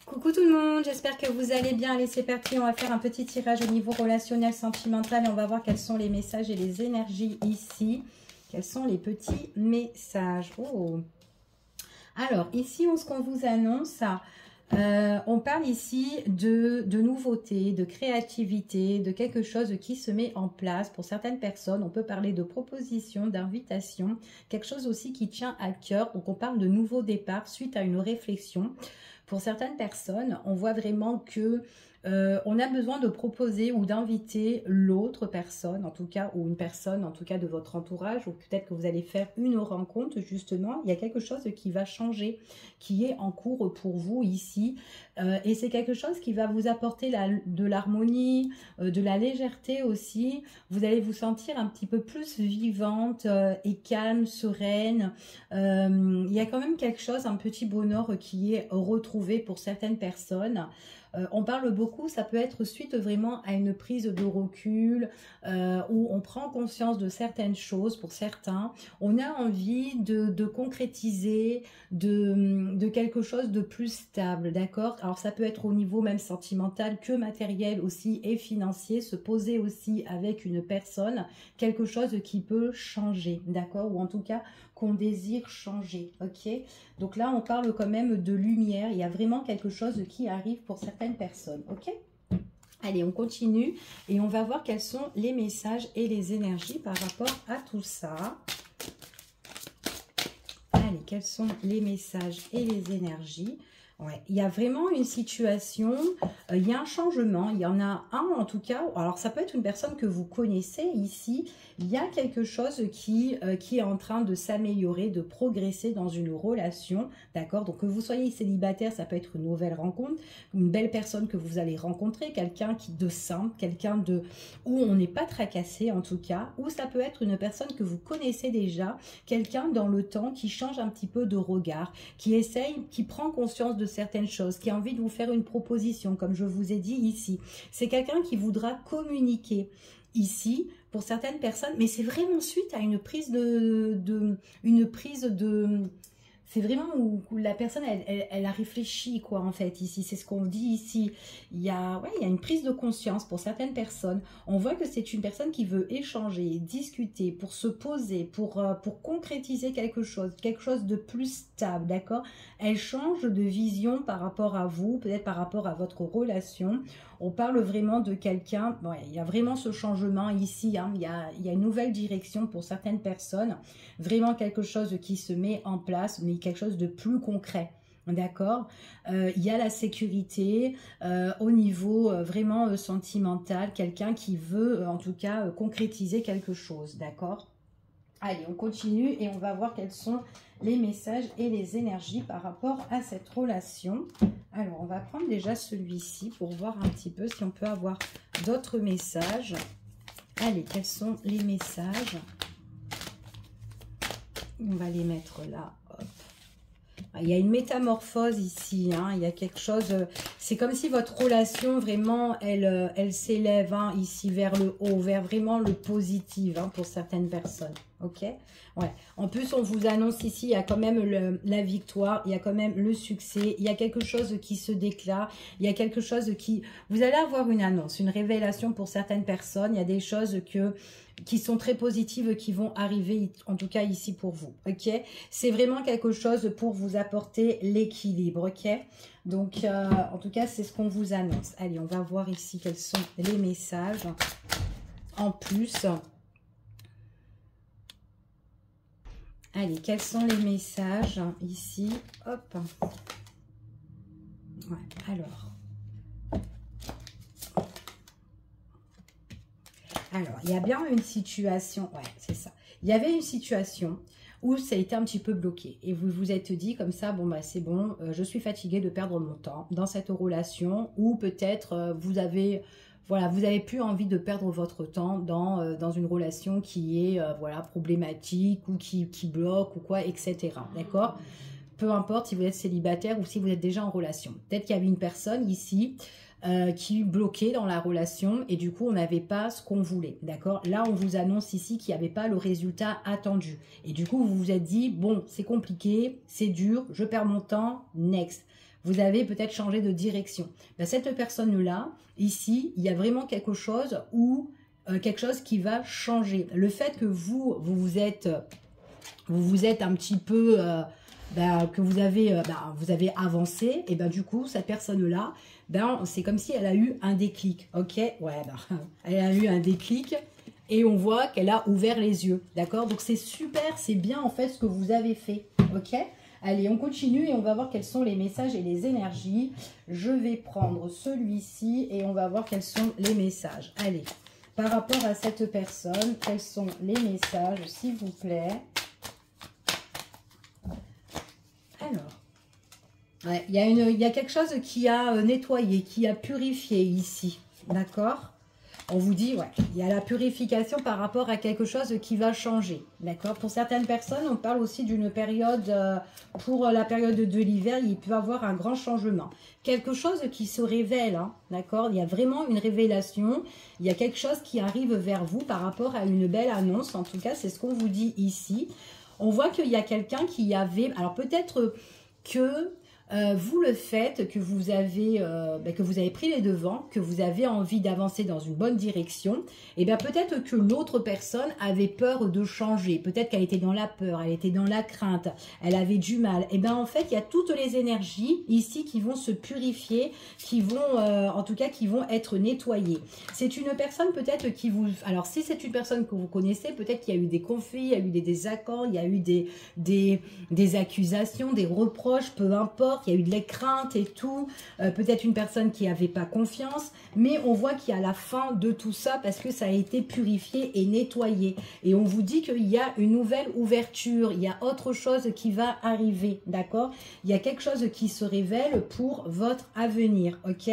Coucou tout le monde, j'espère que vous allez bien. Allez, c'est parti, on va faire un petit tirage au niveau relationnel, sentimental et on va voir quels sont les messages et les énergies ici. Quels sont les petits messages? Oh. Alors, ici, ce qu'on vous annonce, on parle ici de nouveautés, de créativité, de quelque chose qui se met en place. Pour certaines personnes, on peut parler de propositions, d'invitations, quelque chose aussi qui tient à cœur. Donc, on parle de nouveau départ suite à une réflexion. Pour certaines personnes, on voit vraiment que on a besoin de proposer ou d'inviter l'autre personne, en tout cas, ou une personne, en tout cas, de votre entourage, ou peut-être que vous allez faire une rencontre, justement. Il y a quelque chose qui va changer, qui est en cours pour vous ici. Et c'est quelque chose qui va vous apporter de l'harmonie, de la légèreté aussi. Vous allez vous sentir un petit peu plus vivante et calme, sereine. Il y a quand même quelque chose, un petit bonheur qui est retrouvé pour certaines personnes. On parle beaucoup, ça peut être suite vraiment à une prise de recul où on prend conscience de certaines choses pour certains. On a envie de concrétiser de quelque chose de plus stable, d'accord? Alors ça peut être au niveau même sentimental que matériel aussi et financier, se poser aussi avec une personne, quelque chose qui peut changer, d'accord? Ou en tout cas qu'on désire changer, ok? Donc là, on parle quand même de lumière. Il y a vraiment quelque chose qui arrive pour certaines personnes, ok? Allez, on continue et on va voir quels sont les messages et les énergies par rapport à tout ça. Allez, quels sont les messages et les énergies? Ouais, il y a vraiment une situation, il y a un changement, il y en a un en tout cas, alors ça peut être une personne que vous connaissez ici, il y a quelque chose qui est en train de s'améliorer, de progresser dans une relation, d'accord? Donc que vous soyez célibataire, ça peut être une nouvelle rencontre, une belle personne que vous allez rencontrer, quelqu'un de simple, quelqu'un où on n'est pas tracassé en tout cas, ou ça peut être une personne que vous connaissez déjà, quelqu'un dans le temps qui change un petit peu de regard, qui essaye, qui prend conscience de certaines choses, qui a envie de vous faire une proposition, comme je vous ai dit ici. C'est quelqu'un qui voudra communiquer ici pour certaines personnes, mais c'est vraiment suite à une prise c'est vraiment où la personne, elle a réfléchi, quoi, en fait, ici. C'est ce qu'on dit ici. Il y a une prise de conscience pour certaines personnes. On voit que c'est une personne qui veut échanger, discuter, pour se poser, pour concrétiser quelque chose de plus stable, d'accord? Elle change de vision par rapport à vous, peut-être par rapport à votre relation. On parle vraiment de quelqu'un, il y a vraiment ce changement ici, hein, il y a une nouvelle direction pour certaines personnes, vraiment quelque chose qui se met en place, mais quelque chose de plus concret. D'accord, il y a la sécurité au niveau vraiment sentimental, quelqu'un qui veut en tout cas concrétiser quelque chose, d'accord? Allez, on continue et on va voir quels sont les messages et les énergies par rapport à cette relation. Alors, on va prendre déjà celui-ci pour voir un petit peu si on peut avoir d'autres messages. Allez, quels sont les messages? On va les mettre là, hop. Il y a une métamorphose ici, hein. Il y a quelque chose, c'est comme si votre relation vraiment, elle s'élève hein, ici vers le haut, vers vraiment le positif hein, pour certaines personnes, ok? Ouais. En plus, on vous annonce ici, il y a quand même la victoire, il y a quand même le succès, il y a quelque chose qui se déclare, il y a quelque chose qui... Vous allez avoir une annonce, une révélation pour certaines personnes, il y a des choses qui sont très positives, qui vont arriver, en tout cas ici pour vous, ok? C'est vraiment quelque chose pour vous apporter l'équilibre, ok? Donc, en tout cas, c'est ce qu'on vous annonce. Allez, on va voir ici quels sont les messages en plus. Allez, quels sont les messages ici? Hop. Ouais, alors. Alors, il y a bien une situation, ouais, c'est ça. Il y avait une situation où ça a été un petit peu bloqué. Et vous vous êtes dit comme ça, bon, bah c'est bon, je suis fatiguée de perdre mon temps dans cette relation. Ou peut-être vous avez... Voilà, vous n'avez plus envie de perdre votre temps dans une relation qui est voilà, problématique ou qui bloque ou quoi, etc. D'accord? Peu importe si vous êtes célibataire ou si vous êtes déjà en relation. Peut-être qu'il y avait une personne ici qui bloquait dans la relation et du coup on n'avait pas ce qu'on voulait, d'accord? Là on vous annonce ici qu'il n'y avait pas le résultat attendu et du coup vous vous êtes dit bon c'est compliqué, c'est dur, je perds mon temps, next. vous avez peut-être changé de direction. Ben, cette personne-là, ici, il y a vraiment quelque chose où quelque chose qui va changer. Le fait que vous êtes un petit peu, que vous avez avancé, et ben du coup, cette personne-là, c'est comme si elle a eu un déclic, ok? Ouais, elle a eu un déclic et on voit qu'elle a ouvert les yeux, d'accord? Donc c'est super, c'est bien en fait ce que vous avez fait, ok? Allez, on continue et on va voir quels sont les messages et les énergies. Je vais prendre celui-ci et on va voir quels sont les messages. Allez. Par rapport à cette personne, quels sont les messages, s'il vous plaît? Alors, ouais, il y a quelque chose qui a nettoyé, qui a purifié ici, d'accord? On vous dit, ouais, il y a la purification par rapport à quelque chose qui va changer, d'accord? Pour certaines personnes, on parle aussi d'une période, pour la période de l'hiver, il peut y avoir un grand changement. Quelque chose qui se révèle, hein, d'accord? Il y a vraiment une révélation, il y a quelque chose qui arrive vers vous par rapport à une belle annonce, en tout cas, c'est ce qu'on vous dit ici. On voit qu'il y a quelqu'un qui avait, alors peut-être que... vous le faites, que vous avez pris les devants, que vous avez envie d'avancer dans une bonne direction, et bien peut-être que l'autre personne avait peur de changer, peut-être qu'elle était dans la peur, elle était dans la crainte, elle avait du mal. Et bien en fait, il y a toutes les énergies ici qui vont se purifier, qui vont, en tout cas, qui vont être nettoyées. C'est une personne peut-être qui vous... Alors si c'est une personne que vous connaissez, peut-être qu'il y a eu des conflits, il y a eu des désaccords, il y a eu des accusations, des reproches, peu importe. Il y a eu de la crainte et tout, peut-être une personne qui n'avait pas confiance, mais on voit qu'il y a la fin de tout ça parce que ça a été purifié et nettoyé. Et on vous dit qu'il y a une nouvelle ouverture, il y a autre chose qui va arriver, d'accord? Il y a quelque chose qui se révèle pour votre avenir, ok?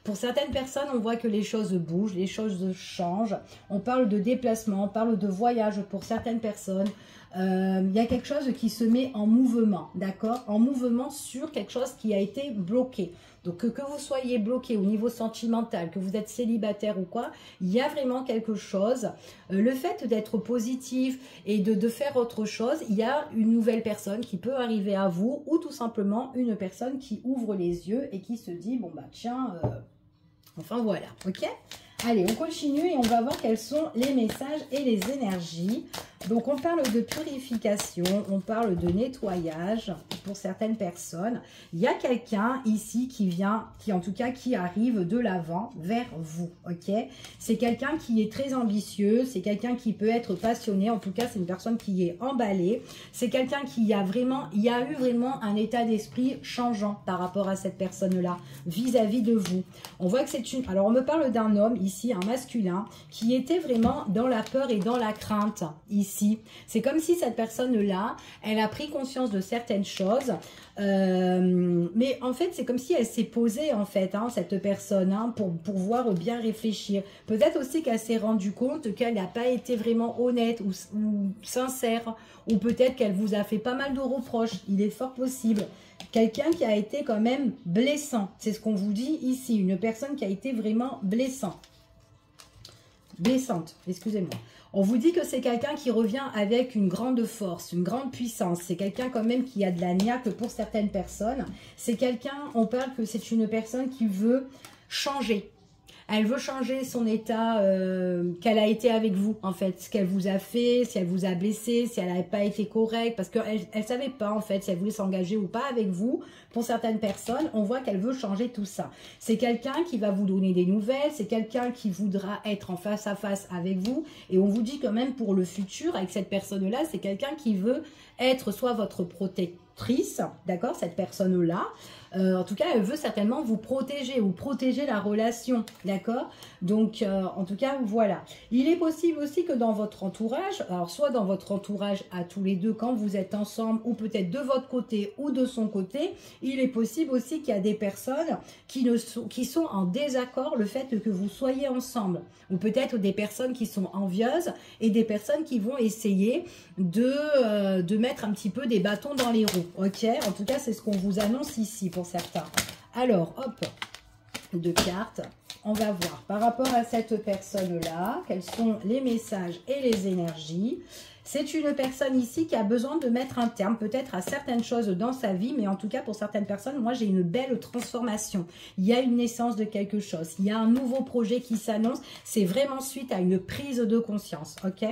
Pour certaines personnes, on voit que les choses bougent, les choses changent. On parle de déplacement, on parle de voyage pour certaines personnes. Il y a quelque chose qui se met en mouvement, d'accord? En mouvement sur quelque chose qui a été bloqué. Donc que vous soyez bloqué au niveau sentimental, que vous êtes célibataire ou quoi, il y a vraiment quelque chose. Le fait d'être positif et de faire autre chose, il y a une nouvelle personne qui peut arriver à vous ou tout simplement une personne qui ouvre les yeux et qui se dit, bon bah tiens, enfin voilà, ok? Allez, on continue et on va voir quels sont les messages et les énergies. Donc, on parle de purification, on parle de nettoyage pour certaines personnes. Il y a quelqu'un ici qui vient, qui en tout cas, qui arrive de l'avant vers vous, ok? C'est quelqu'un qui est très ambitieux, c'est quelqu'un qui peut être passionné. En tout cas, c'est une personne qui est emballée. C'est quelqu'un qui a vraiment, il y a eu vraiment un état d'esprit changeant par rapport à cette personne-là, vis-à-vis de vous. On voit que c'est une... Alors, on me parle d'un homme ici, un masculin, qui était vraiment dans la peur et dans la crainte ici. C'est comme si cette personne-là, elle a pris conscience de certaines choses, mais en fait, c'est comme si elle s'est posée, en fait, hein, cette personne, hein, pour pouvoir bien réfléchir. Peut-être aussi qu'elle s'est rendue compte qu'elle n'a pas été vraiment honnête ou sincère, ou peut-être qu'elle vous a fait pas mal de reproches. Il est fort possible. Quelqu'un qui a été quand même blessant. C'est ce qu'on vous dit ici. Une personne qui a été vraiment blessante, excusez-moi. On vous dit que c'est quelqu'un qui revient avec une grande force, une grande puissance. C'est quelqu'un quand même qui a de la niaque pour certaines personnes. C'est quelqu'un, on parle que c'est une personne qui veut changer. Elle veut changer son état, qu'elle a été avec vous, en fait. Ce qu'elle vous a fait, si elle vous a blessé, si elle n'avait pas été correcte. Parce qu'elle ne savait pas, en fait, si elle voulait s'engager ou pas avec vous. Pour certaines personnes, on voit qu'elle veut changer tout ça. C'est quelqu'un qui va vous donner des nouvelles. C'est quelqu'un qui voudra être en face à face avec vous. Et on vous dit quand même pour le futur, avec cette personne-là, c'est quelqu'un qui veut être soit votre protectrice, d'accord, cette personne-là. En tout cas, elle veut certainement vous protéger ou protéger la relation, d'accord? Donc, en tout cas, voilà. Il est possible aussi que dans votre entourage, alors soit dans votre entourage à tous les deux quand vous êtes ensemble, ou peut-être de votre côté ou de son côté, il est possible aussi qu'il y a des personnes qui sont en désaccord le fait que vous soyez ensemble. Ou peut-être des personnes qui sont envieuses et des personnes qui vont essayer de mettre un petit peu des bâtons dans les roues, ok? En tout cas, c'est ce qu'on vous annonce ici pour certains. Alors, hop, deux cartes. On va voir par rapport à cette personne-là, quels sont les messages et les énergies. C'est une personne ici qui a besoin de mettre un terme peut-être à certaines choses dans sa vie, mais en tout cas pour certaines personnes, moi j'ai une belle transformation. Il y a une naissance de quelque chose, il y a un nouveau projet qui s'annonce, c'est vraiment suite à une prise de conscience, ok?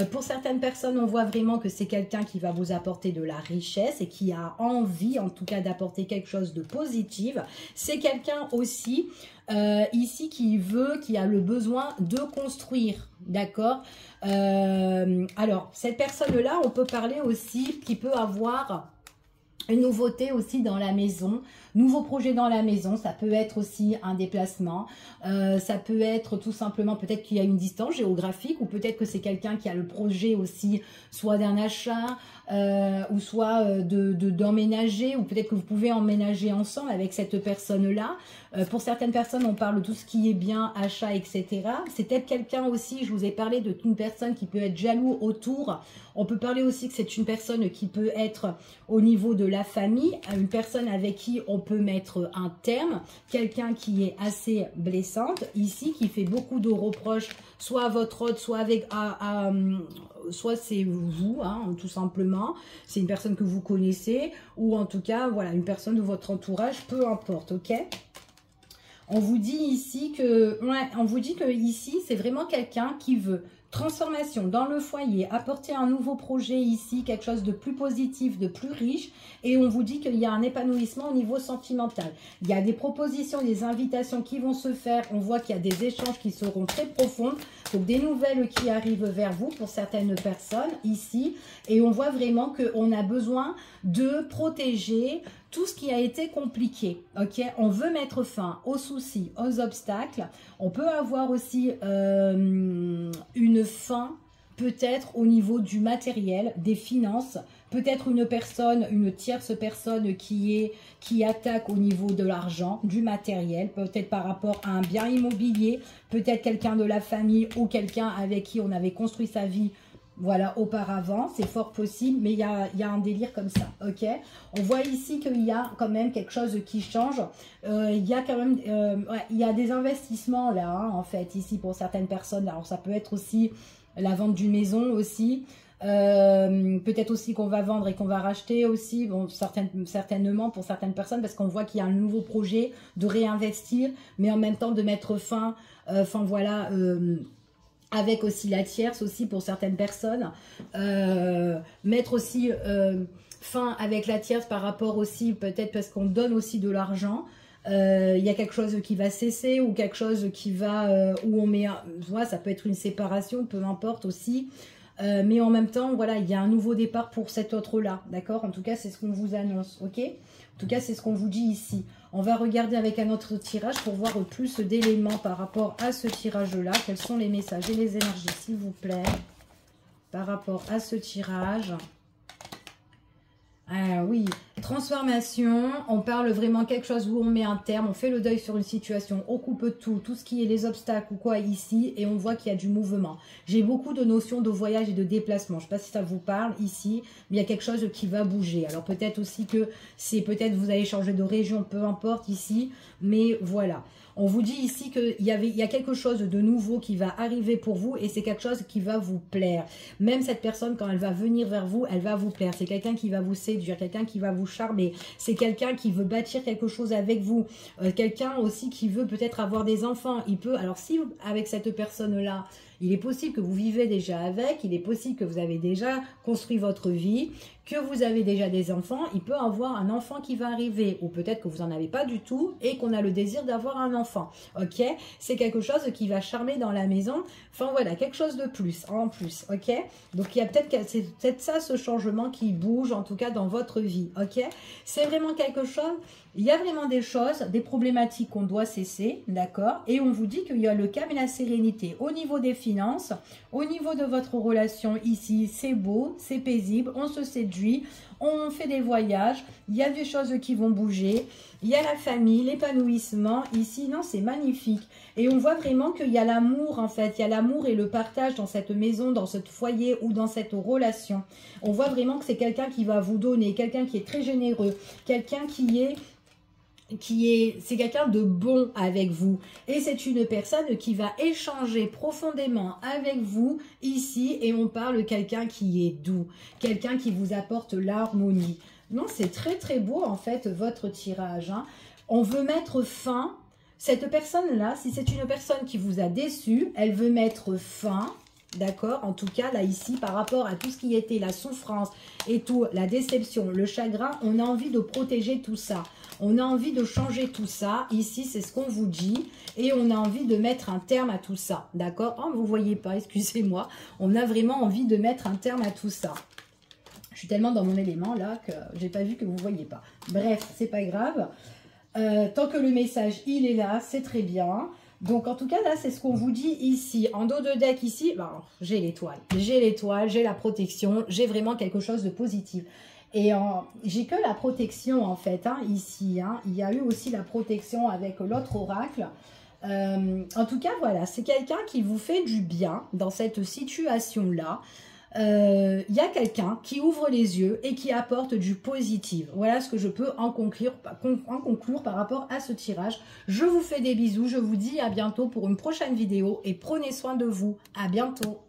Pour certaines personnes, on voit vraiment que c'est quelqu'un qui va vous apporter de la richesse et qui a envie en tout cas d'apporter quelque chose de positif. C'est quelqu'un aussi ici qui a le besoin de construire, d'accord? Alors, cette personne-là, on peut parler aussi qui peut avoir une nouveauté aussi dans la maison, nouveau projet dans la maison, ça peut être aussi un déplacement, ça peut être tout simplement peut-être qu'il y a une distance géographique ou peut-être que c'est quelqu'un qui a le projet aussi soit d'un achat ou soit d'emménager ou peut-être que vous pouvez emménager ensemble avec cette personne-là. Pour certaines personnes, on parle de tout ce qui est bien, achat, etc. C'est peut-être quelqu'un aussi, je vous ai parlé d'une personne qui peut être jaloux autour. On peut parler aussi que c'est une personne qui peut être au niveau de la famille, une personne avec qui on peut mettre un terme, quelqu'un qui est assez blessante ici, qui fait beaucoup de reproches, soit à votre hôte, soit avec soit c'est vous, hein, tout simplement. C'est une personne que vous connaissez, ou en tout cas, voilà, une personne de votre entourage, peu importe, ok? On vous dit ici que, ici, c'est vraiment quelqu'un qui veut transformation dans le foyer, apporter un nouveau projet ici, quelque chose de plus positif, de plus riche. Et on vous dit qu'il y a un épanouissement au niveau sentimental. Il y a des propositions, des invitations qui vont se faire. On voit qu'il y a des échanges qui seront très profonds. Donc des nouvelles qui arrivent vers vous pour certaines personnes ici. Et on voit vraiment qu'on a besoin de protéger tout ce qui a été compliqué, ok? On veut mettre fin aux soucis, aux obstacles. On peut avoir aussi une fin, peut-être au niveau du matériel, des finances. Peut-être une personne, une tierce personne qui attaque au niveau de l'argent, du matériel, peut-être par rapport à un bien immobilier, peut-être quelqu'un de la famille ou quelqu'un avec qui on avait construit sa vie. Voilà, auparavant, c'est fort possible, mais il y a un délire comme ça, ok? On voit ici qu'il y a quand même quelque chose qui change. Il y a quand même, il y a des investissements là, hein, en fait, ici pour certaines personnes. Alors, ça peut être aussi la vente d'une maison aussi. Peut-être aussi qu'on va vendre et qu'on va racheter aussi, bon, certainement pour certaines personnes, parce qu'on voit qu'il y a un nouveau projet de réinvestir, mais en même temps de mettre fin, enfin voilà... avec aussi la tierce aussi pour certaines personnes, mettre aussi fin avec la tierce par rapport aussi, peut-être parce qu'on donne aussi de l'argent, il y a quelque chose qui va cesser ou quelque chose qui va, où on met, voilà, ça peut être une séparation, peu importe aussi, mais en même temps, voilà, il y a un nouveau départ pour cet autre-là, d'accord? En tout cas, c'est ce qu'on vous annonce, ok? En tout cas, c'est ce qu'on vous dit ici. On va regarder avec un autre tirage pour voir plus d'éléments par rapport à ce tirage-là. Quels sont les messages et les énergies, s'il vous plaît, par rapport à ce tirage. Ah oui, transformation, on parle vraiment quelque chose où on met un terme, on fait le deuil sur une situation, on coupe tout ce qui est les obstacles ou quoi ici, et on voit qu'il y a du mouvement. J'ai beaucoup de notions de voyage et de déplacement, je ne sais pas si ça vous parle ici, mais il y a quelque chose qui va bouger. Alors peut-être aussi que c'est peut-être vous allez changer de région, peu importe ici, mais voilà. On vous dit ici qu'il y a quelque chose de nouveau qui va arriver pour vous et c'est quelque chose qui va vous plaire. Même cette personne, quand elle va venir vers vous, elle va vous plaire. C'est quelqu'un qui va vous séduire, quelqu'un qui va vous charmer. C'est quelqu'un qui veut bâtir quelque chose avec vous. Quelqu'un aussi qui veut peut-être avoir des enfants. Il peut, alors si avec cette personne-là, il est possible que vous vivez déjà avec, il est possible que vous avez déjà construit votre vie, que vous avez déjà des enfants, il peut avoir un enfant qui va arriver, ou peut-être que vous n'en avez pas du tout et qu'on a le désir d'avoir un enfant, ok? C'est quelque chose qui va charmer dans la maison, enfin voilà, quelque chose de plus, en plus, ok? Donc il y a c'est peut-être ça, ce changement qui bouge, en tout cas dans votre vie, ok? C'est vraiment quelque chose... Il y a vraiment des choses, des problématiques qu'on doit cesser, d'accord? Et on vous dit qu'il y a le calme et la sérénité au niveau des finances, au niveau de votre relation ici, c'est beau, c'est paisible, on se séduit, on fait des voyages, il y a des choses qui vont bouger, il y a la famille, l'épanouissement, ici, non, c'est magnifique. Et on voit vraiment qu'il y a l'amour, en fait, il y a l'amour et le partage dans cette maison, dans ce foyer ou dans cette relation. On voit vraiment que c'est quelqu'un qui va vous donner, quelqu'un qui est très généreux, quelqu'un qui est... c'est quelqu'un de bon avec vous. Et c'est une personne qui va échanger profondément avec vous ici. Et on parle de quelqu'un qui est doux, quelqu'un qui vous apporte l'harmonie. Non, c'est très très beau en fait votre tirage. Hein. On veut mettre fin, cette personne-là, si c'est une personne qui vous a déçu, elle veut mettre fin. D'accord? En tout cas, là, ici, par rapport à tout ce qui était la souffrance et tout, la déception, le chagrin, on a envie de protéger tout ça. On a envie de changer tout ça. Ici, c'est ce qu'on vous dit. Et on a envie de mettre un terme à tout ça. D'accord? Oh, vous ne voyez pas, excusez-moi. On a vraiment envie de mettre un terme à tout ça. Je suis tellement dans mon élément, là, que j'ai pas vu que vous ne voyez pas. Bref, c'est pas grave. Tant que le message, il est là, c'est très bien. Donc, en tout cas, là, c'est ce qu'on vous dit ici. En dos de deck, ici, bon, j'ai l'étoile. J'ai l'étoile, j'ai la protection. J'ai vraiment quelque chose de positif. Et j'ai que la protection, en fait, hein, ici. Hein. Il y a eu aussi la protection avec l'autre oracle. En tout cas, voilà, c'est quelqu'un qui vous fait du bien dans cette situation-là. Il y a quelqu'un qui ouvre les yeux et qui apporte du positif. Voilà ce que je peux en conclure par rapport à ce tirage. Je vous fais des bisous, je vous dis à bientôt pour une prochaine vidéo et prenez soin de vous. À bientôt.